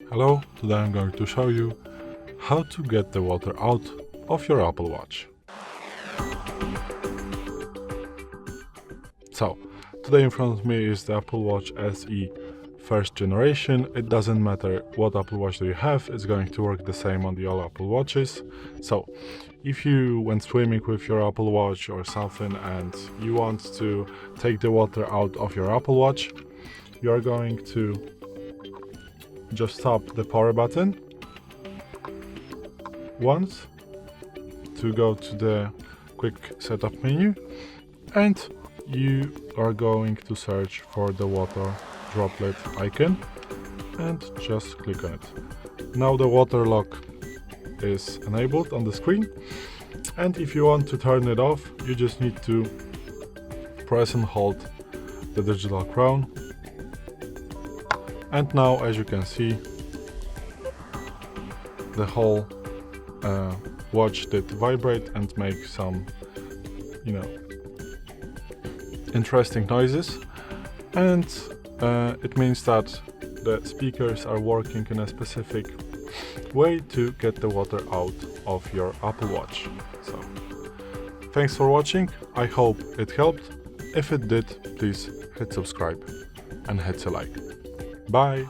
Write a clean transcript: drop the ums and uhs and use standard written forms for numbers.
Hello, today I'm going to show you how to get the water out of your Apple Watch. So, today in front of me is the Apple Watch SE first generation. It doesn't matter what Apple Watch do you have, it's going to work the same on the all Apple Watches. So, if you went swimming with your Apple Watch or something and you want to take the water out of your Apple Watch, you are going to just tap the power button once to go to the quick setup menu, and you are going to search for the water droplet icon and just click on it. Now the water lock is enabled on the screen, and if you want to turn it off, you just need to press and hold the digital crown. And now, as you can see, the whole watch did vibrate and make some, interesting noises. And it means that the speakers are working in a specific way to get the water out of your Apple Watch. So, thanks for watching. I hope it helped. If it did, please hit subscribe and hit a like. Bye!